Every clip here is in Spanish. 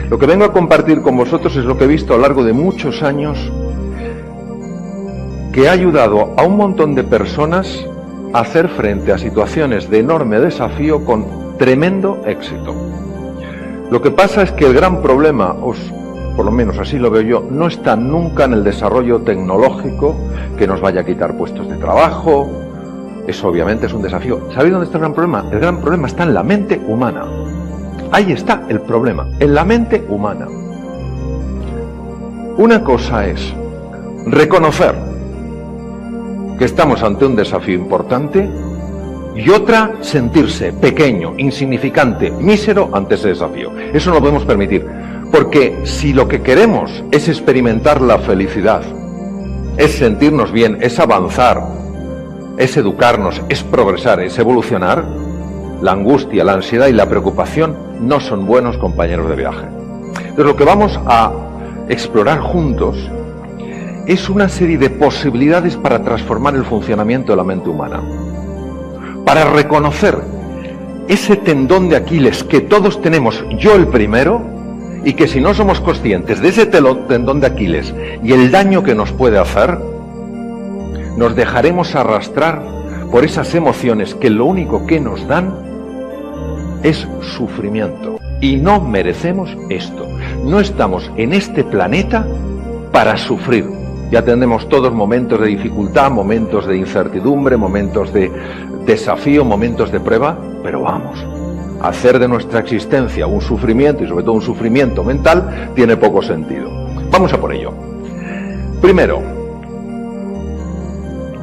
Lo que vengo a compartir con vosotros es lo que he visto a lo largo de muchos años, que ha ayudado a un montón de personas a hacer frente a situaciones de enorme desafío con tremendo éxito. Lo que pasa es que el gran problema, por lo menos así lo veo yo, no está nunca en el desarrollo tecnológico que nos vaya a quitar puestos de trabajo. Eso obviamente es un desafío. ¿Sabéis dónde está el gran problema? El gran problema está en la mente humana. Ahí está el problema, en la mente humana. Una cosa es reconocer que estamos ante un desafío importante y otra, sentirse pequeño, insignificante, mísero ante ese desafío. Eso no lo podemos permitir, porque si lo que queremos es experimentar la felicidad, es sentirnos bien, es avanzar, es educarnos, es progresar, es evolucionar, la angustia, la ansiedad y la preocupación no son buenos compañeros de viaje. Entonces lo que vamos a explorar juntos es una serie de posibilidades para transformar el funcionamiento de la mente humana, para reconocer ese tendón de Aquiles que todos tenemos, yo el primero, y que si no somos conscientes de ese tendón de Aquiles y el daño que nos puede hacer, nos dejaremos arrastrar por esas emociones que lo único que nos dan es sufrimiento. Y no merecemos esto. No estamos en este planeta para sufrir. Ya tendremos todos momentos de dificultad, momentos de incertidumbre, momentos de desafío, momentos de prueba, pero vamos, hacer de nuestra existencia un sufrimiento, y sobre todo un sufrimiento mental, tiene poco sentido. Vamos a por ello. Primero,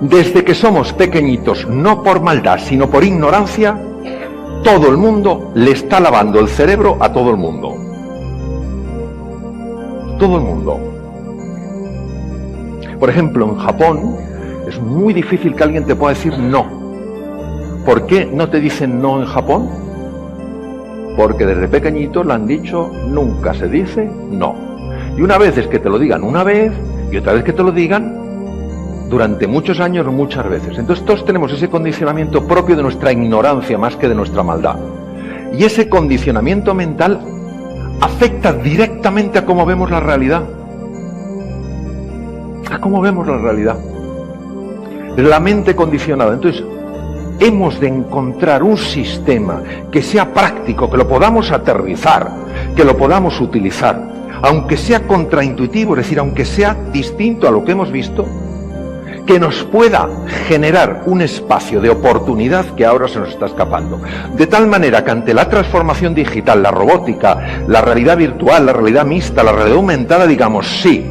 desde que somos pequeñitos, no por maldad, sino por ignorancia, todo el mundo le está lavando el cerebro a todo el mundo. Todo el mundo. Por ejemplo, en Japón es muy difícil que alguien te pueda decir no. ¿Por qué no te dicen no en Japón? Porque desde pequeñito le han dicho nunca se dice no. Y una vez es que te lo digan una vez y otra vez que te lo digan durante muchos años, muchas veces. Entonces todos tenemos ese condicionamiento propio de nuestra ignorancia más que de nuestra maldad. Y ese condicionamiento mental afecta directamente a cómo vemos la realidad. A cómo vemos la realidad. La mente condicionada. Entonces, hemos de encontrar un sistema que sea práctico, que lo podamos aterrizar, que lo podamos utilizar, aunque sea contraintuitivo, es decir, aunque sea distinto a lo que hemos visto, que nos pueda generar un espacio de oportunidad que ahora se nos está escapando. De tal manera que ante la transformación digital, la robótica, la realidad virtual, la realidad mixta, la realidad aumentada, digamos, sí,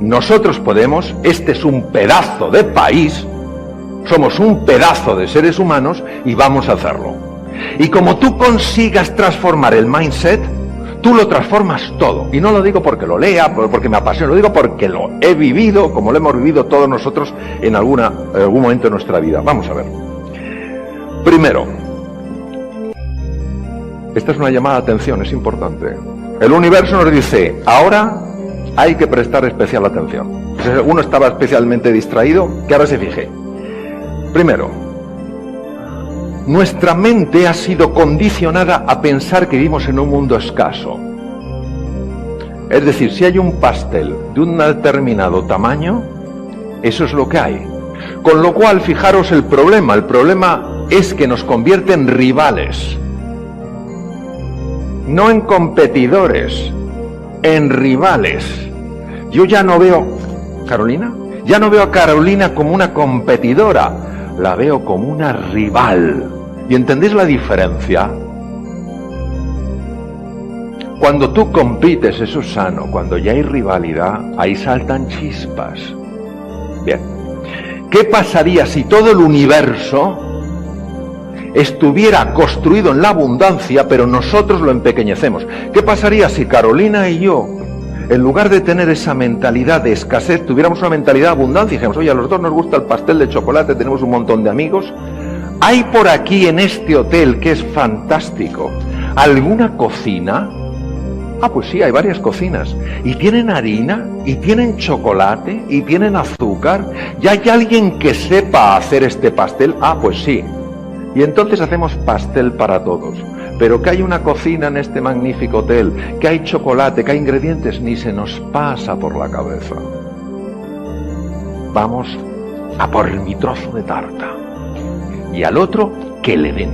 nosotros podemos, este es un pedazo de país, somos un pedazo de seres humanos y vamos a hacerlo. Y como tú consigas transformar el mindset, tú lo transformas todo. Y no lo digo porque lo lea, porque me apasiona, lo digo porque lo he vivido, como lo hemos vivido todos nosotros en algún momento de nuestra vida. Vamos a ver. Primero, esta es una llamada de atención, es importante. El universo nos dice, ahora hay que prestar especial atención. Si uno estaba especialmente distraído, que ahora se fije. Primero, nuestra mente ha sido condicionada a pensar que vivimos en un mundo escaso. Es decir, si hay un pastel de un determinado tamaño, eso es lo que hay. Con lo cual, fijaros el problema es que nos convierte en rivales. No en competidores, en rivales. Yo ya no veo, ¿Carolina? Ya no veo a Carolina como una competidora, la veo como una rival. ¿Y entendéis la diferencia? Cuando tú compites, eso es sano. Cuando ya hay rivalidad, ahí saltan chispas. Bien. ¿Qué pasaría si todo el universo estuviera construido en la abundancia, pero nosotros lo empequeñecemos? ¿Qué pasaría si Carolina y yo, en lugar de tener esa mentalidad de escasez, tuviéramos una mentalidad de abundancia y dijéramos, oye, a los dos nos gusta el pastel de chocolate, tenemos un montón de amigos? ¿Hay por aquí en este hotel, que es fantástico, alguna cocina? Ah, pues sí, hay varias cocinas. Y tienen harina, y tienen chocolate, y tienen azúcar. ¿Y hay alguien que sepa hacer este pastel? Ah, pues sí. Y entonces hacemos pastel para todos. pero que hay una cocina en este magnífico hotel, que hay chocolate, que hay ingredientes, ni se nos pasa por la cabeza. Vamos a por mi trozo de tarta. Y al otro, que le den.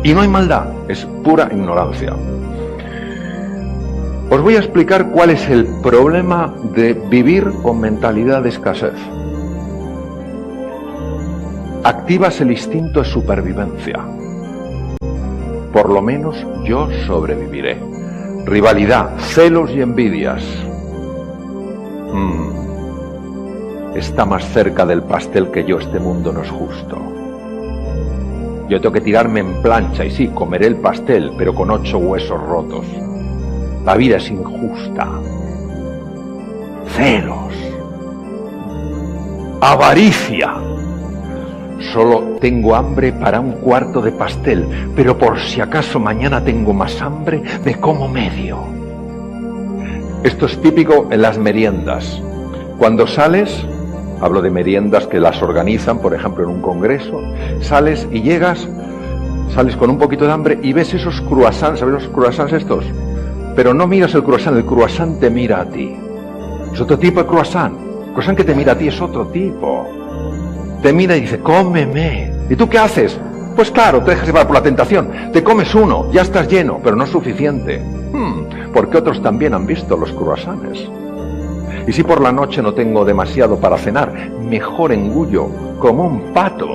Y no hay maldad, es pura ignorancia. Os voy a explicar cuál es el problema de vivir con mentalidad de escasez. Activas el instinto de supervivencia. Por lo menos yo sobreviviré. Rivalidad, celos y envidias. Está más cerca del pastel que yo, este mundo no es justo. Yo tengo que tirarme en plancha y sí, comeré el pastel, pero con 8 huesos rotos. La vida es injusta. Celos. Avaricia. Solo tengo hambre para un cuarto de pastel, pero por si acaso mañana tengo más hambre, me como medio. Esto es típico en las meriendas. Cuando sales, hablo de meriendas que las organizan, por ejemplo, en un congreso, sales y llegas, sales con un poquito de hambre y ves esos croissants, ¿sabes los croissants estos? Pero no miras el croissant te mira a ti. Es otro tipo de croissant. El croissant que te mira a ti es otro tipo. Te mira y dice, cómeme. ¿Y tú qué haces? Pues claro, te dejas llevar por la tentación. Te comes uno, ya estás lleno, pero no es suficiente. Porque otros también han visto los croissants. Y si por la noche no tengo demasiado para cenar, mejor engullo como un pato.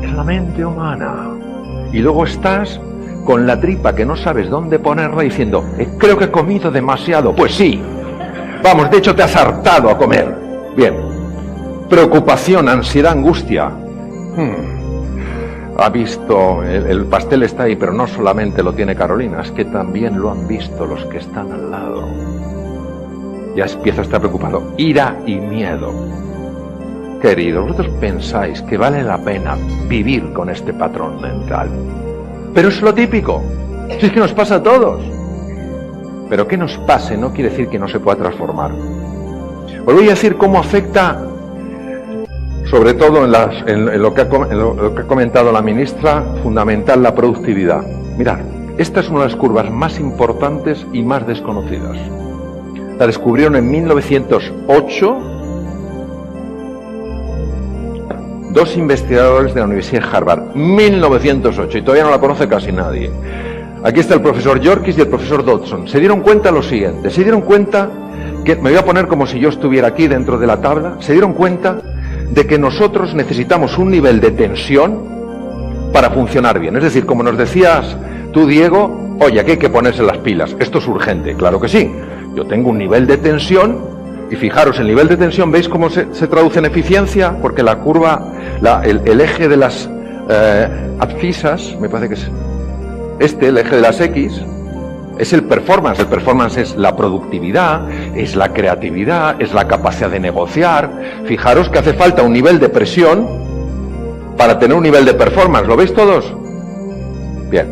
Es la mente humana. Y luego estás con la tripa que no sabes dónde ponerla diciendo, creo que he comido demasiado. Pues sí. Vamos, de hecho te has hartado a comer. Bien. Preocupación, ansiedad, angustia. Ha visto, el pastel está ahí, pero no solamente lo tiene Carolina, es que también lo han visto los que están al lado. Ya empieza a estar preocupado. Ira y miedo. Queridos, vosotros pensáis que vale la pena vivir con este patrón mental. Pero es lo típico. Si es que nos pasa a todos. Pero que nos pase no quiere decir que no se pueda transformar. Os voy a decir cómo afecta, sobre todo en lo que ha comentado la ministra, fundamental la productividad. Mirad, esta es una de las curvas más importantes y más desconocidas. La descubrieron en 1908 dos investigadores de la Universidad de Harvard. 1908, y todavía no la conoce casi nadie. Aquí está el profesor Yorkis y el profesor Dodson. Se dieron cuenta lo siguiente, se dieron cuenta que, me voy a poner como si yo estuviera aquí dentro de la tabla, se dieron cuenta de que nosotros necesitamos un nivel de tensión para funcionar bien. Es decir, como nos decías tú, Diego, oye, aquí hay que ponerse las pilas, esto es urgente. Claro que sí. Yo tengo un nivel de tensión, y fijaros, el nivel de tensión, ¿veis cómo se traduce en eficiencia? Porque la curva, el eje de las abscisas, me parece que es el eje de las X, es el performance. El performance es la productividad, es la creatividad, es la capacidad de negociar. Fijaros que hace falta un nivel de presión para tener un nivel de performance. ¿Lo veis todos? Bien.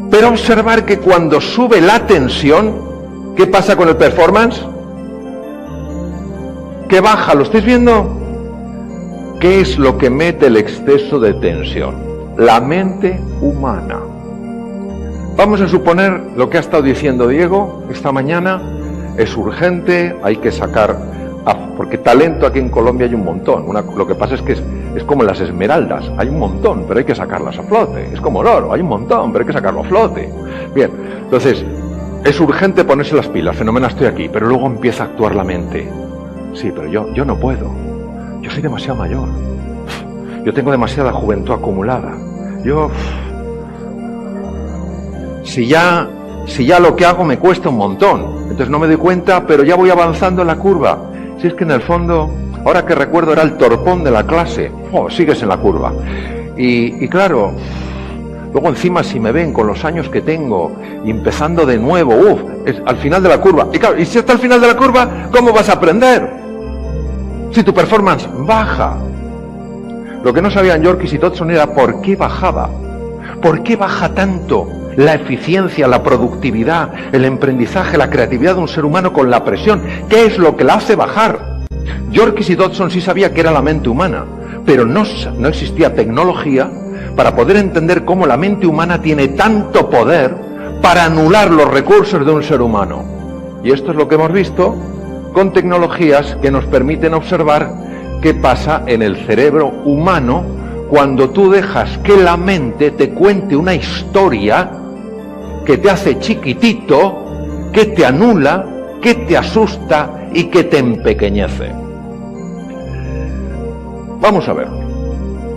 Pero observar que cuando sube la tensión, ¿qué pasa con el performance? Que baja, ¿lo estáis viendo? ¿Qué es lo que mete el exceso de tensión? La mente humana. Vamos a suponer lo que ha estado diciendo Diego esta mañana, es urgente, hay que sacar, porque talento aquí en Colombia hay un montón. Lo que pasa es que es como las esmeraldas, hay un montón, pero hay que sacarlas a flote. Es como el oro, hay un montón, pero hay que sacarlo a flote. Bien, entonces, es urgente ponerse las pilas, fenómeno, estoy aquí, pero luego empieza a actuar la mente. Sí, pero yo no puedo. Yo soy demasiado mayor. Yo tengo demasiada juventud acumulada. Si ya lo que hago me cuesta un montón, entonces no me doy cuenta, pero ya voy avanzando en la curva. Si es que en el fondo, ahora que recuerdo, era el torpón de la clase. Sigues en la curva. Y claro, luego encima si me ven con los años que tengo, y empezando de nuevo, es al final de la curva. Y claro, y si está al final de la curva, ¿cómo vas a aprender? Si tu performance baja. Lo que no sabían Yorkis y Dodson era por qué bajaba. ¿Por qué baja tanto la eficiencia, la productividad, el emprendizaje, la creatividad de un ser humano con la presión? ¿Qué es lo que la hace bajar? Yorkis y Dodson sí sabía que era la mente humana, pero no existía tecnología para poder entender cómo la mente humana tiene tanto poder para anular los recursos de un ser humano. Y esto es lo que hemos visto con tecnologías que nos permiten observar qué pasa en el cerebro humano cuando tú dejas que la mente te cuente una historia que te hace chiquitito, que te anula, que te asusta y que te empequeñece. Vamos a ver.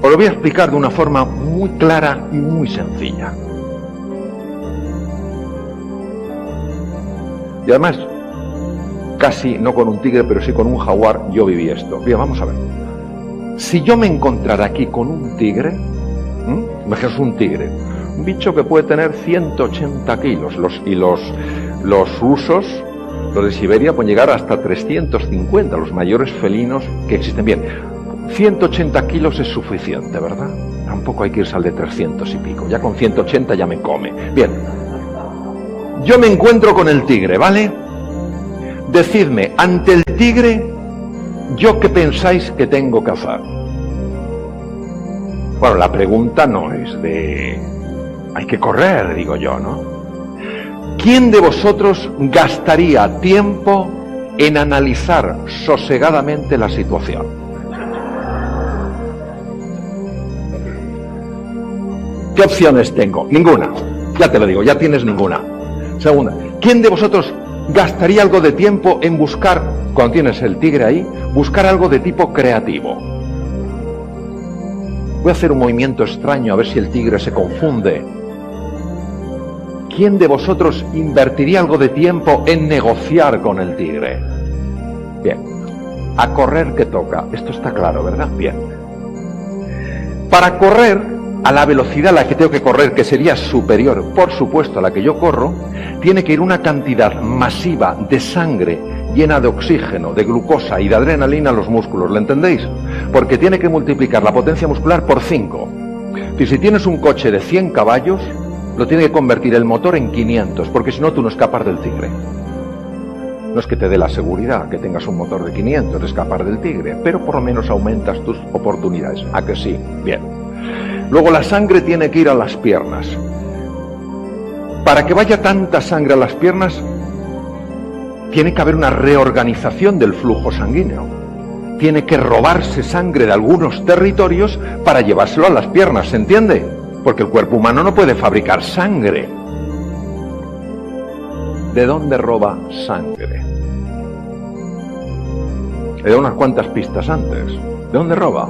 Os lo voy a explicar de una forma muy clara y muy sencilla. Y además, casi no con un tigre, pero sí con un jaguar, yo viví esto. Bien, vamos a ver. Si yo me encontrara aquí con un tigre, imaginaos un tigre, un bicho que puede tener 180 kilos, los rusos, los de Siberia, pueden llegar hasta 350, los mayores felinos que existen. Bien, 180 kilos es suficiente, ¿verdad? Tampoco hay que irse al de 300 y pico, ya con 180 ya me come. Bien, yo me encuentro con el tigre, ¿vale? Decidme, ante el tigre, ¿yo qué pensáis que tengo que hacer? Bueno, la pregunta no es de... hay que correr, digo yo, ¿no? ¿Quién de vosotros gastaría tiempo en analizar sosegadamente la situación? ¿Qué opciones tengo? Ninguna. Ya te lo digo, ya tienes ninguna. Segunda, ¿quién de vosotros gastaría algo de tiempo en buscar, cuando tienes el tigre ahí, buscar algo de tipo creativo? Voy a hacer un movimiento extraño a ver si el tigre se confunde. ¿Quién de vosotros invertiría algo de tiempo en negociar con el tigre? Bien, a correr que toca, esto está claro, ¿verdad? Bien. Para correr a la velocidad a la que tengo que correr, que sería superior, por supuesto, a la que yo corro, tiene que ir una cantidad masiva de sangre llena de oxígeno, de glucosa y de adrenalina a los músculos, ¿lo entendéis? Porque tiene que multiplicar la potencia muscular por 5. Y si tienes un coche de 100 caballos, lo tiene que convertir el motor en 500, porque si no, tú no escapas del tigre. No es que te dé la seguridad que tengas un motor de 500 de escapar del tigre, pero por lo menos aumentas tus oportunidades. ¿A que sí? Bien. Luego la sangre tiene que ir a las piernas. Para que vaya tanta sangre a las piernas, tiene que haber una reorganización del flujo sanguíneo. Tiene que robarse sangre de algunos territorios para llevárselo a las piernas, ¿se entiende? Porque el cuerpo humano no puede fabricar sangre. ¿De dónde roba sangre? He dado unas cuantas pistas antes. ¿De dónde roba?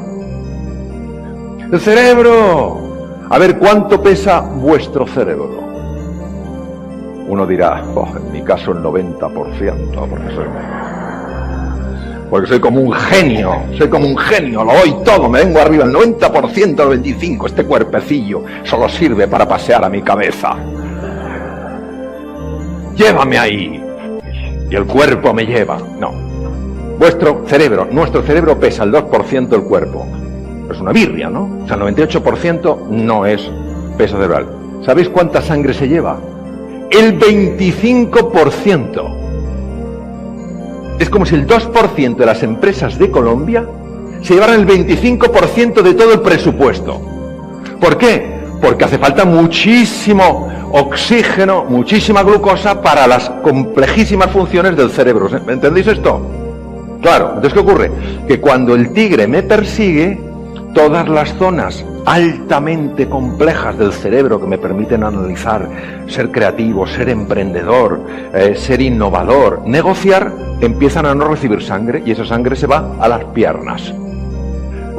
¡El cerebro! A ver, ¿cuánto pesa vuestro cerebro? Uno dirá, en mi caso el 90%, porque soy como un genio, lo doy todo, me vengo arriba, el 90%, el 25%, este cuerpecillo solo sirve para pasear a mi cabeza. Llévame ahí, y el cuerpo me lleva. No, nuestro cerebro pesa el 2% del cuerpo. Es una birria, ¿no? O sea, el 98% no es peso cerebral. ¿Sabéis cuánta sangre se lleva? El 25%. Es como si el 2% de las empresas de Colombia se llevaran el 25% de todo el presupuesto. ¿Por qué? Porque hace falta muchísimo oxígeno, muchísima glucosa para las complejísimas funciones del cerebro. ¿Entendéis esto? Claro, entonces ¿qué ocurre? Que cuando el tigre me persigue, todas las zonas altamente complejas del cerebro que me permiten analizar, ser creativo, ser emprendedor, ser innovador, negociar, empiezan a no recibir sangre y esa sangre se va a las piernas.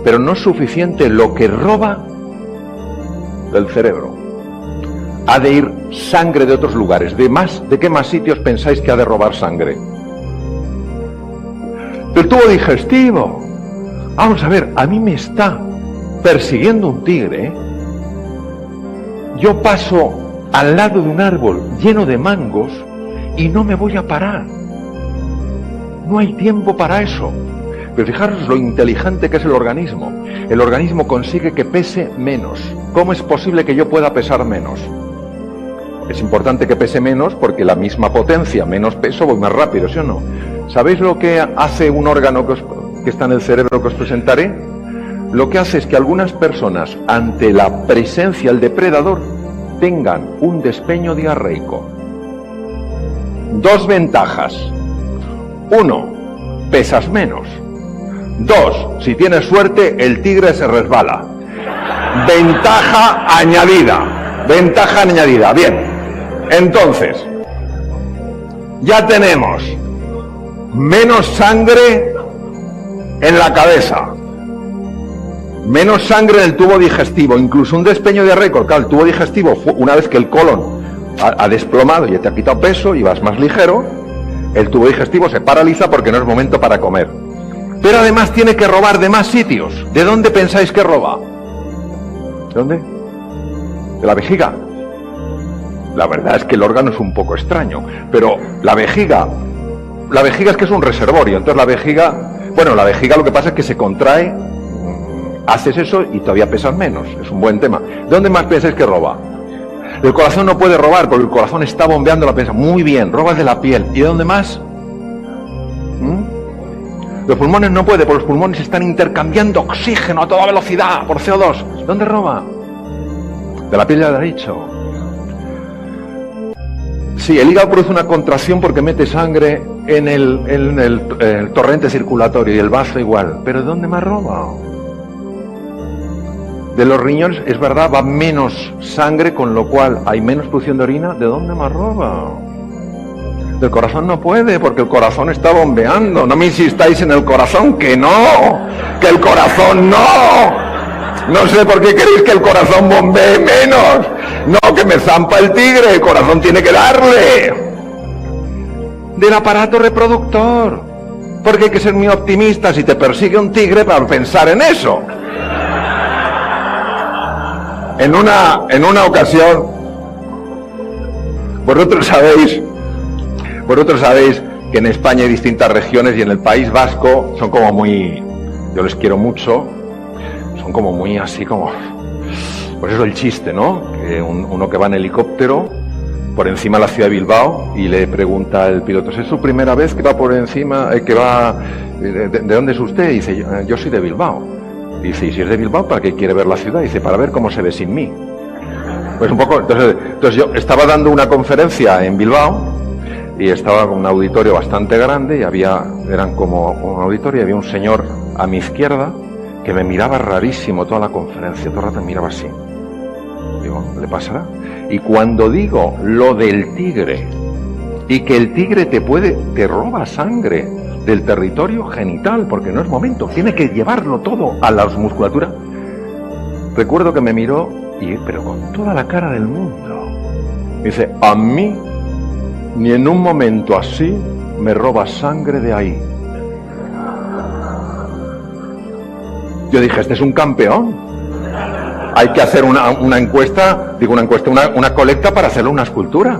Pero no es suficiente lo que roba del cerebro. Ha de ir sangre de otros lugares. ¿De qué más sitios pensáis que ha de robar sangre? Del tubo digestivo. Vamos a ver, a mí me está persiguiendo un tigre. Yo paso al lado de un árbol lleno de mangos y no me voy a parar. No hay tiempo para eso. Pero fijaros lo inteligente que es el organismo. El organismo consigue que pese menos. ¿Cómo es posible que yo pueda pesar menos? Es importante que pese menos porque la misma potencia, menos peso, voy más rápido, ¿sí o no? ¿Sabéis lo que hace un órgano que está en el cerebro que os presentaré? lo que hace es que algunas personas, ante la presencia del depredador, tengan un despeño diarreico. Dos ventajas. Uno, pesas menos. Dos, si tienes suerte, el tigre se resbala. Ventaja añadida. Ventaja añadida. Bien. Entonces, ya tenemos menos sangre en la cabeza, menos sangre en el tubo digestivo, incluso un despeño diarreico. Claro, el tubo digestivo, una vez que el colon ha desplomado y te ha quitado peso y vas más ligero, el tubo digestivo se paraliza porque no es momento para comer. Pero además tiene que robar de más sitios. ¿De dónde pensáis que roba? ¿De dónde? ¿De la vejiga? La verdad es que el órgano es un poco extraño, pero la vejiga es que es un reservorio. Entonces la vejiga lo que pasa es que se contrae, haces eso y todavía pesas menos. Es un buen tema. ¿De dónde más pensáis que roba? El corazón no puede robar porque el corazón está bombeando la presa. Muy bien, robas de la piel. ¿Y de dónde más? Los pulmones no puede, porque los pulmones están intercambiando oxígeno a toda velocidad por CO2. ¿Dónde roba? De la piel, ya lo he dicho. Sí, el hígado produce una contracción porque mete sangre en el torrente circulatorio y el bazo igual. ¿Pero de dónde más roba? De los riñones, es verdad, va menos sangre, con lo cual hay menos producción de orina. ¿De dónde más roba? Del corazón no puede, porque el corazón está bombeando. No me insistáis en el corazón, que no, que el corazón no. No sé por qué queréis que el corazón bombee menos. No, que me zampa el tigre, el corazón tiene que darle. Del aparato reproductor, porque hay que ser muy optimista si te persigue un tigre para pensar en eso. En una ocasión, vosotros sabéis que en España hay distintas regiones y en el País Vasco son como muy, yo les quiero mucho, son como muy así como, pues eso el chiste, ¿no? Que uno que va en helicóptero por encima de la ciudad de Bilbao y le pregunta al piloto, ¿es su primera vez que va por encima, ¿de dónde es usted? Y dice, yo soy de Bilbao. Dice, ¿y si es de Bilbao, para qué quiere ver la ciudad? Dice, para ver cómo se ve sin mí. Pues un poco, entonces yo estaba dando una conferencia en Bilbao y estaba con un auditorio bastante grande y eran como un auditorio y había un señor a mi izquierda que me miraba rarísimo toda la conferencia, todo el rato me miraba así. Digo, ¿le pasará? Y cuando digo lo del tigre y que el tigre te roba sangre del territorio genital, porque no es momento, tiene que llevarlo todo a la musculatura. Recuerdo que me miró, pero con toda la cara del mundo. Dice, a mí, ni en un momento así, me roba sangre de ahí. Yo dije, este es un campeón. Hay que hacer una colecta para hacerle una escultura.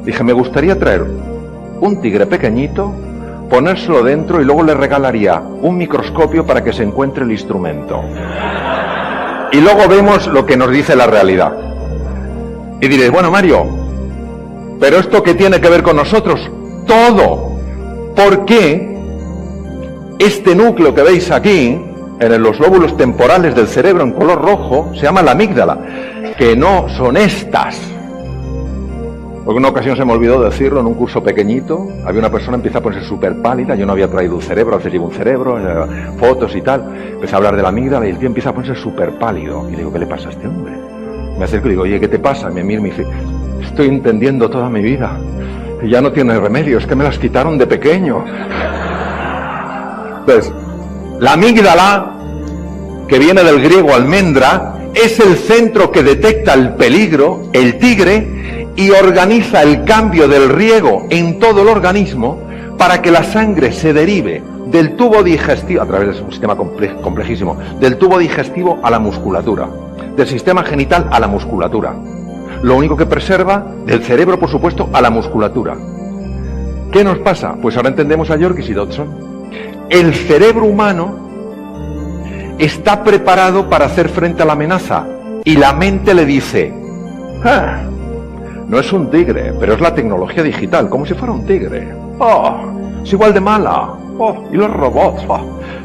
Dije, me gustaría traer un tigre pequeñito, ponérselo dentro y luego le regalaría un microscopio para que se encuentre el instrumento. Y luego vemos lo que nos dice la realidad. Y diréis, bueno, Mario, ¿pero esto qué tiene que ver con nosotros? Todo. ¿Por qué este núcleo que veis aquí, en los lóbulos temporales del cerebro en color rojo, se llama la amígdala? Que no son estas. Porque una ocasión se me olvidó decirlo en un curso pequeñito, había una persona empieza a ponerse súper pálida, yo no había traído un cerebro, a veces llevo un cerebro, fotos y tal, empecé a hablar de la amígdala y el tío empieza a ponerse súper pálido, y le digo, ¿qué le pasa a este hombre? Me acerco y digo, oye, ¿qué te pasa? Y me mira y me dice, estoy entendiendo toda mi vida, y ya no tiene remedio, es que me las quitaron de pequeño. Entonces, la amígdala, que viene del griego almendra, es el centro que detecta el peligro, el tigre, y organiza el cambio del riego en todo el organismo para que la sangre se derive del tubo digestivo, a través de un sistema complejísimo, del tubo digestivo a la musculatura, del sistema genital a la musculatura. Lo único que preserva, del cerebro, por supuesto, a la musculatura. ¿Qué nos pasa? Pues ahora entendemos a Yorkis y Dodson. El cerebro humano está preparado para hacer frente a la amenaza y la mente le dice, no es un tigre, pero es la tecnología digital, como si fuera un tigre. Es igual de mala. Y los robots.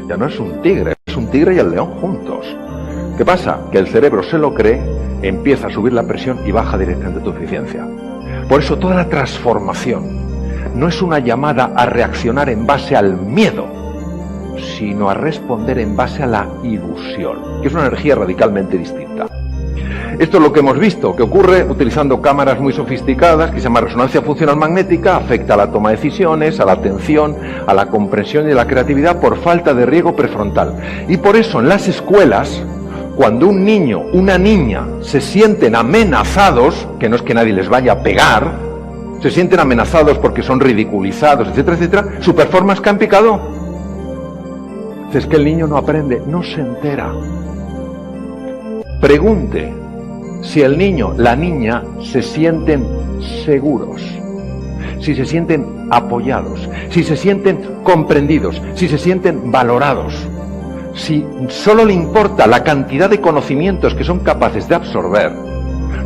Ya no es un tigre, es un tigre y el león juntos. ¿Qué pasa? Que el cerebro se lo cree, empieza a subir la presión y baja directamente tu eficiencia. Por eso toda la transformación no es una llamada a reaccionar en base al miedo, sino a responder en base a la ilusión, que es una energía radicalmente distinta. Esto es lo que hemos visto, que ocurre utilizando cámaras muy sofisticadas, que se llama resonancia funcional magnética, afecta a la toma de decisiones, a la atención, a la comprensión y a la creatividad por falta de riego prefrontal. Y por eso en las escuelas, cuando un niño, una niña se sienten amenazados, que no es que nadie les vaya a pegar, se sienten amenazados porque son ridiculizados, etcétera, etcétera, su performance que han picado. Es que el niño no aprende, no se entera. Pregunte si el niño, la niña, se sienten seguros, si se sienten apoyados, si se sienten comprendidos, si se sienten valorados, si solo le importa la cantidad de conocimientos que son capaces de absorber,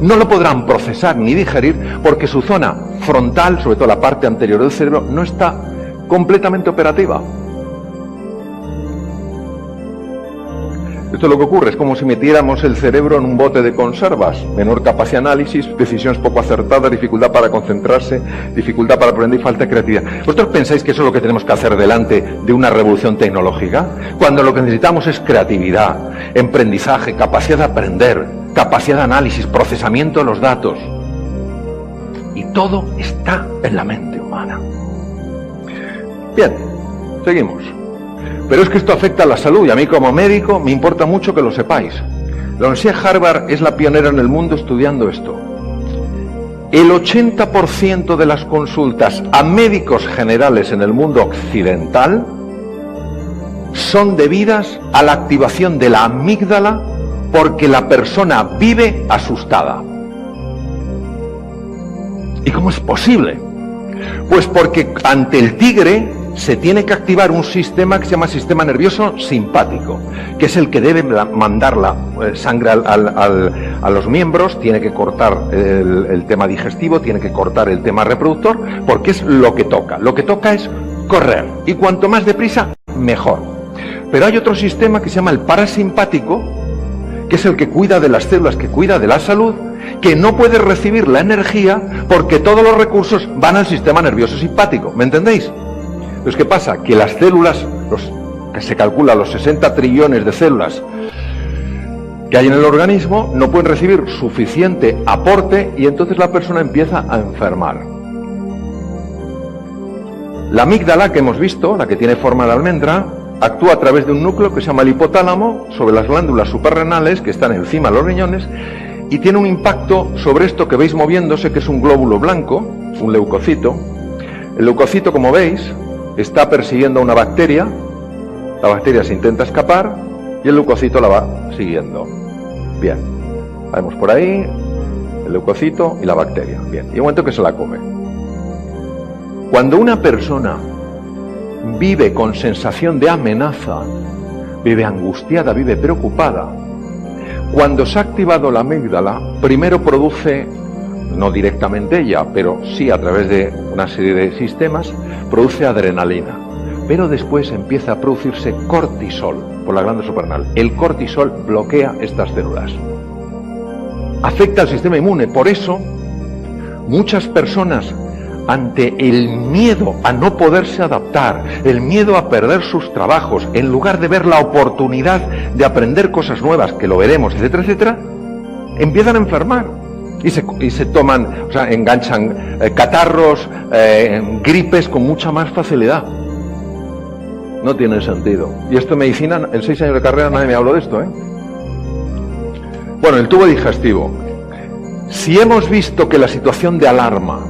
no lo podrán procesar ni digerir porque su zona frontal, sobre todo la parte anterior del cerebro, no está completamente operativa. Esto es lo que ocurre, es como si metiéramos el cerebro en un bote de conservas, menor capacidad de análisis, decisiones poco acertadas, dificultad para concentrarse, dificultad para aprender y falta de creatividad. ¿Vosotros pensáis que eso es lo que tenemos que hacer delante de una revolución tecnológica? Cuando lo que necesitamos es creatividad, emprendizaje, capacidad de aprender, capacidad de análisis, procesamiento de los datos. Y todo está en la mente humana. Bien, seguimos. Pero es que esto afecta a la salud y a mí como médico me importa mucho que lo sepáis. La Universidad de Harvard es la pionera en el mundo estudiando esto. El 80% de las consultas a médicos generales en el mundo occidental son debidas a la activación de la amígdala porque la persona vive asustada. ¿Y cómo es posible? Pues porque ante el tigre se tiene que activar un sistema que se llama sistema nervioso simpático, que es el que debe mandar la sangre a los miembros, tiene que cortar el tema digestivo, tiene que cortar el tema reproductor, porque es lo que toca. Lo que toca es correr, y cuanto más deprisa, mejor. Pero hay otro sistema que se llama el parasimpático, que es el que cuida de las células, que cuida de la salud, que no puede recibir la energía porque todos los recursos van al sistema nervioso simpático. ¿Me entendéis? Entonces, ¿qué pasa? Que las células, que se calcula los 60 trillones de células que hay en el organismo, no pueden recibir suficiente aporte y entonces la persona empieza a enfermar. La amígdala que hemos visto, la que tiene forma de almendra, actúa a través de un núcleo que se llama el hipotálamo sobre las glándulas suprarrenales que están encima de los riñones y tiene un impacto sobre esto que veis moviéndose, que es un glóbulo blanco, un leucocito. El leucocito, como veis, está persiguiendo a una bacteria, la bacteria se intenta escapar y el leucocito la va siguiendo. Bien, la vemos por ahí, el leucocito y la bacteria. Bien, y un momento que se la come. Cuando una persona vive con sensación de amenaza, vive angustiada, vive preocupada, cuando se ha activado la amígdala, primero produce, no directamente ella, pero sí a través de una serie de sistemas, produce adrenalina. Pero después empieza a producirse cortisol por la glándula suprarrenal. El cortisol bloquea estas células. Afecta al sistema inmune. Por eso, muchas personas, ante el miedo a no poderse adaptar, el miedo a perder sus trabajos, en lugar de ver la oportunidad de aprender cosas nuevas, que lo veremos, etcétera, etcétera, empiezan a enfermar. Y se toman, o sea, enganchan catarros, gripes con mucha más facilidad. No tiene sentido. Y esto en medicina, en 6 años de carrera nadie me habló de esto, ¿eh? Bueno, el tubo digestivo. Si hemos visto que la situación de alarma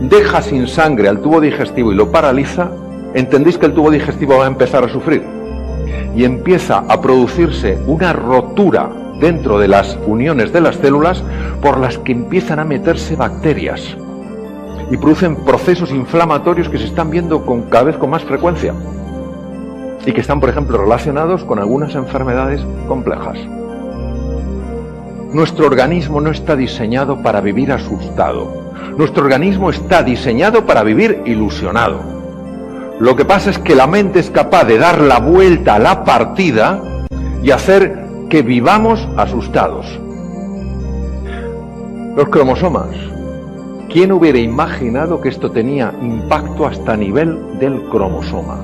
deja sin sangre al tubo digestivo y lo paraliza, entendéis que el tubo digestivo va a empezar a sufrir. Y empieza a producirse una rotura dentro de las uniones de las células por las que empiezan a meterse bacterias y producen procesos inflamatorios que se están viendo cada vez con más frecuencia y que están, por ejemplo, relacionados con algunas enfermedades complejas. Nuestro organismo no está diseñado para vivir asustado. Nuestro organismo está diseñado para vivir ilusionado. Lo que pasa es que la mente es capaz de dar la vuelta a la partida y hacer que vivamos asustados. Los cromosomas. ¿Quién hubiera imaginado que esto tenía impacto hasta a nivel del cromosoma?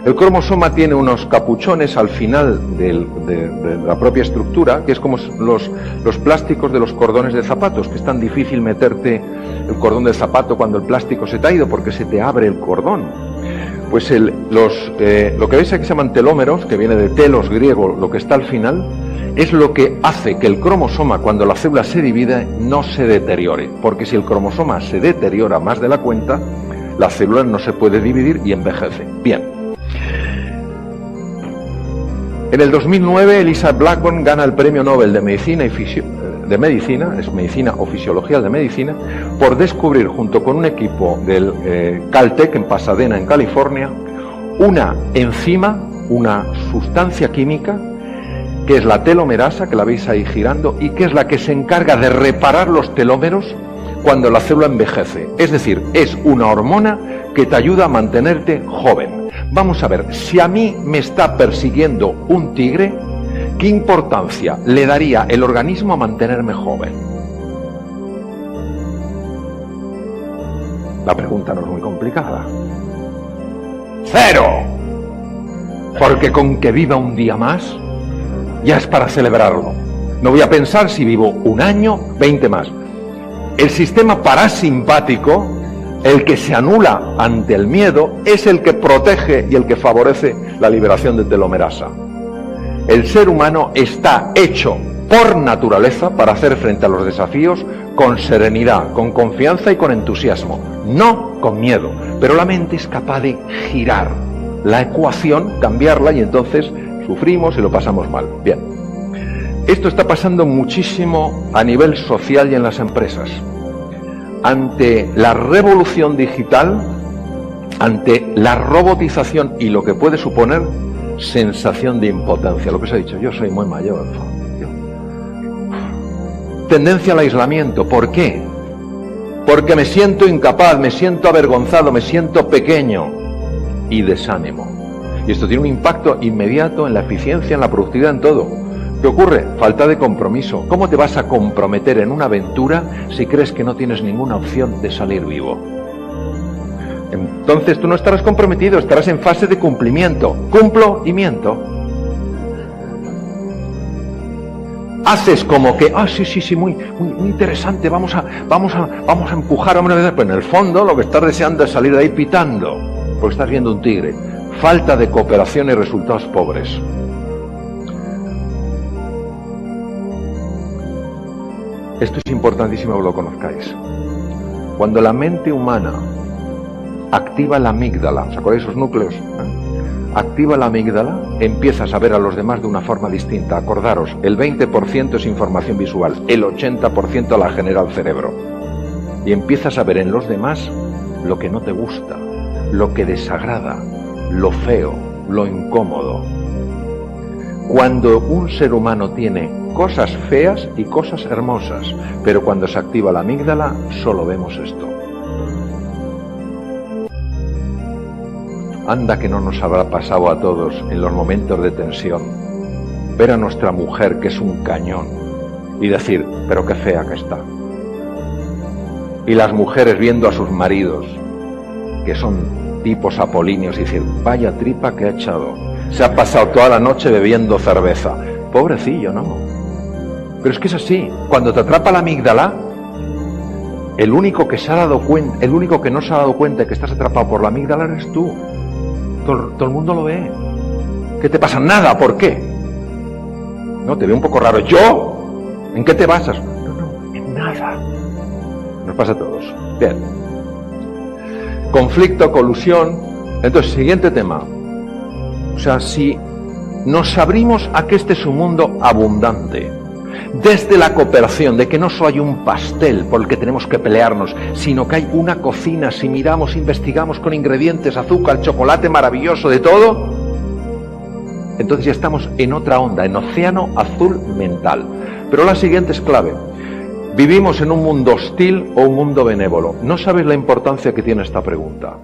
El cromosoma tiene unos capuchones al final de la propia estructura, que es como los plásticos de los cordones de zapatos, que es tan difícil meterte el cordón del zapato cuando el plástico se te ha ido porque se te abre el cordón. Pues lo que veis aquí se llaman telómeros, que viene de telos griego, lo que está al final, es lo que hace que el cromosoma, cuando la célula se divide, no se deteriore. Porque si el cromosoma se deteriora más de la cuenta, la célula no se puede dividir y envejece. Bien. En el 2009, Elisa Blackburn gana el Premio Nobel de Medicina es Medicina o Fisiología de Medicina, por descubrir, junto con un equipo del Caltech en Pasadena, en California, una enzima, una sustancia química, que es la telomerasa, que la veis ahí girando, y que es la que se encarga de reparar los telómeros cuando la célula envejece. Es decir, es una hormona que te ayuda a mantenerte joven. Vamos a ver, si a mí me está persiguiendo un tigre, ¿qué importancia le daría el organismo a mantenerme joven? La pregunta no es muy complicada. ¡Cero! Porque con que viva un día más, ya es para celebrarlo. No voy a pensar si vivo un año, 20 más. El sistema parasimpático, el que se anula ante el miedo, es el que protege y el que favorece la liberación de telomerasa. El ser humano está hecho por naturaleza para hacer frente a los desafíos con serenidad, con confianza y con entusiasmo, no con miedo. Pero la mente es capaz de girar la ecuación, cambiarla, y entonces sufrimos y lo pasamos mal. Bien. Esto está pasando muchísimo a nivel social y en las empresas. Ante la revolución digital, ante la robotización y lo que puede suponer, sensación de impotencia. Lo que os he dicho, yo soy muy mayor. Tendencia al aislamiento. ¿Por qué? Porque me siento incapaz, me siento avergonzado, me siento pequeño. Y desánimo. Y esto tiene un impacto inmediato en la eficiencia, en la productividad, en todo. ¿Qué ocurre? Falta de compromiso. ¿Cómo te vas a comprometer en una aventura si crees que no tienes ninguna opción de salir vivo? Entonces tú no estarás comprometido, estarás en fase de cumplimiento. Cumplo y miento. Haces como que, sí, muy interesante, vamos a empujar, pero en el fondo lo que estás deseando es salir de ahí pitando, porque estás viendo un tigre. Falta de cooperación y resultados pobres. Esto es importantísimo que lo conozcáis. Cuando la mente humana activa la amígdala, ¿os acordáis esos núcleos? Activa la amígdala, empiezas a ver a los demás de una forma distinta. Acordaros, el 20% es información visual, el 80% la genera el cerebro. Y empiezas a ver en los demás lo que no te gusta, lo que desagrada, lo feo, lo incómodo. Cuando un ser humano tiene cosas feas y cosas hermosas, pero cuando se activa la amígdala, solo vemos esto. Anda que no nos habrá pasado a todos en los momentos de tensión ver a nuestra mujer que es un cañón y decir, pero qué fea que está. Y las mujeres viendo a sus maridos que son tipos apolíneos y decir, vaya tripa que ha echado, se ha pasado toda la noche bebiendo cerveza. Pobrecillo, ¿no? Pero es que es así, cuando te atrapa la amígdala, el único que no se ha dado cuenta de que estás atrapado por la amígdala eres tú. Todo el mundo lo ve. ¿Qué te pasa? Nada, ¿por qué? No, te ve un poco raro. ¿Yo? ¿En qué te basas? No, en nada. Nos pasa a todos. Bien. Conflicto, colusión. Entonces, siguiente tema. O sea, si nos abrimos a que este es un mundo abundante, desde la cooperación, de que no solo hay un pastel por el que tenemos que pelearnos, sino que hay una cocina, si miramos, investigamos con ingredientes, azúcar, chocolate maravilloso, de todo, entonces ya estamos en otra onda, en océano azul mental. Pero la siguiente es clave. ¿Vivimos en un mundo hostil o un mundo benévolo? No sabéis la importancia que tiene esta pregunta.